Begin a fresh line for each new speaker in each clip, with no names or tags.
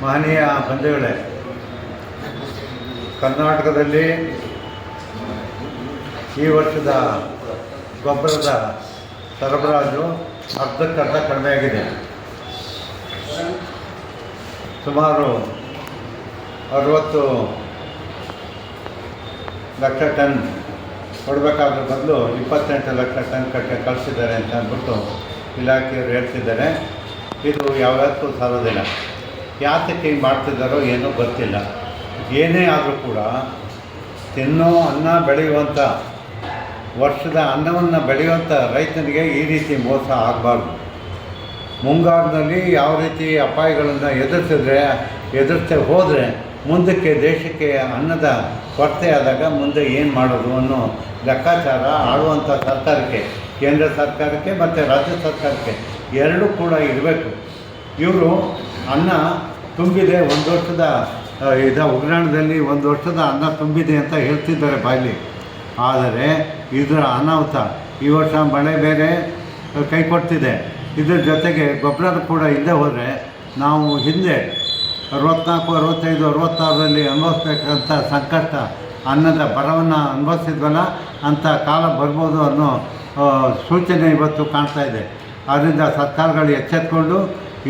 ಮಹನೀಯ ಬಂಧುಗಳೇ, ಕರ್ನಾಟಕದಲ್ಲಿ ಈ ವರ್ಷದ ಗೊಬ್ಬರದ ಸರಬರಾಜು ಅರ್ಧಕ್ಕರ್ಧ ಕಡಿಮೆಯಾಗಿದೆ. ಸುಮಾರು 60 ಲಕ್ಷ ಟನ್ ಕೊಡಬೇಕಾದ್ರ ಬದಲು 28 ಲಕ್ಷ ಟನ್ ಕಳಿಸಿದ್ದಾರೆ ಅಂತ ಅಂದ್ಬಿಟ್ಟು ಇಲಾಖೆಯವರು ಹೇಳ್ತಿದ್ದಾರೆ. ಇದು ಯಾವತ್ತೂ ಸಾಲೋದಿಲ್ಲ. ಯಾತಕ್ಕೆ ಹಿಂಗೆ ಮಾಡ್ತಿದ್ದಾರೋ ಏನೋ ಗೊತ್ತಿಲ್ಲ. ಏನೇ ಆದರೂ ಕೂಡ ತಿನ್ನೋ ಅನ್ನ ಬೆಳೆಯುವಂಥ, ವರ್ಷದ ಅನ್ನವನ್ನು ಬೆಳೆಯುವಂಥ ರೈತನಿಗೆ ಈ ರೀತಿ ಮೋಸ ಆಗಬಾರ್ದು. ಮುಂಗಾರಿನಲ್ಲಿ ಯಾವ ರೀತಿ ಅಪಾಯಗಳನ್ನು ಎದುರಿಸ್ತೇ ಹೋದರೆ ಮುಂದಕ್ಕೆ ದೇಶಕ್ಕೆ ಅನ್ನದ ಕೊರತೆ ಆದಾಗ ಮುಂದೆ ಏನು ಮಾಡೋದು ಅನ್ನೋ ಲೆಕ್ಕಾಚಾರ ಆಳುವಂಥ ಸರ್ಕಾರಕ್ಕೆ, ಕೇಂದ್ರ ಸರ್ಕಾರಕ್ಕೆ ಮತ್ತು ರಾಜ್ಯ ಸರ್ಕಾರಕ್ಕೆ ಎರಡೂ ಕೂಡ ಇರಬೇಕು. ಇವರು ಅನ್ನ ತುಂಬಿದೆ, 1 ವರ್ಷದ ಉಗ್ರಾಣದಲ್ಲಿ 1 ವರ್ಷದ ಅನ್ನ ತುಂಬಿದೆ ಅಂತ ಹೇಳ್ತಿದ್ದಾರೆ ಬಾಯಲ್ಲಿ. ಆದರೆ ಇದರ ಅನಾಹುತ ಈ ವರ್ಷ ಮಳೆ ಬೇರೆ ಕೈ ಕೊಡ್ತಿದೆ. ಇದ್ರ ಜೊತೆಗೆ ಗೊಬ್ಬರ ಕೂಡ ಇಲ್ಲದೆ ಹೋದರೆ ನಾವು ಹಿಂದೆ 64, 65, 66ರಲ್ಲಿ ಅನುಭವಿಸ್ಬೇಕಂತ ಸಂಕಷ್ಟ, ಅನ್ನದ ಬರವನ್ನು ಅನುಭವಿಸಿದ್ವಲ್ಲ ಅಂಥ ಕಾಲ ಬರ್ಬೋದು ಅನ್ನೋ ಸೂಚನೆ ಇವತ್ತು ಕಾಣ್ತಾ ಇದೆ. ಆದ್ದರಿಂದ ಸರ್ಕಾರಗಳು ಎಚ್ಚೆತ್ಕೊಂಡು,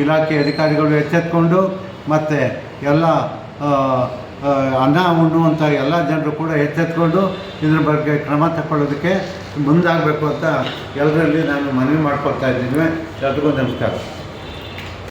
ಇಲಾಖೆ ಅಧಿಕಾರಿಗಳು ಎಚ್ಚೆತ್ಕೊಂಡು, ಮತ್ತು ಎಲ್ಲ ಅನ್ನ ಉಣ್ಣುವಂಥ ಎಲ್ಲ ಜನರು ಕೂಡ ಎಚ್ಚೆತ್ಕೊಂಡು ಇದ್ರ ಬಗ್ಗೆ ಕ್ರಮ ತಗೊಳ್ಳೋದಕ್ಕೆ ಮುಂದಾಗಬೇಕು ಅಂತ ಎಲ್ಲರಲ್ಲಿ ನಾನು ಮನವಿ ಮಾಡ್ಕೊಳ್ತಾ ಇದ್ದೀನಿ. ಎಲ್ರಿಗೂ ನಮಸ್ಕಾರ.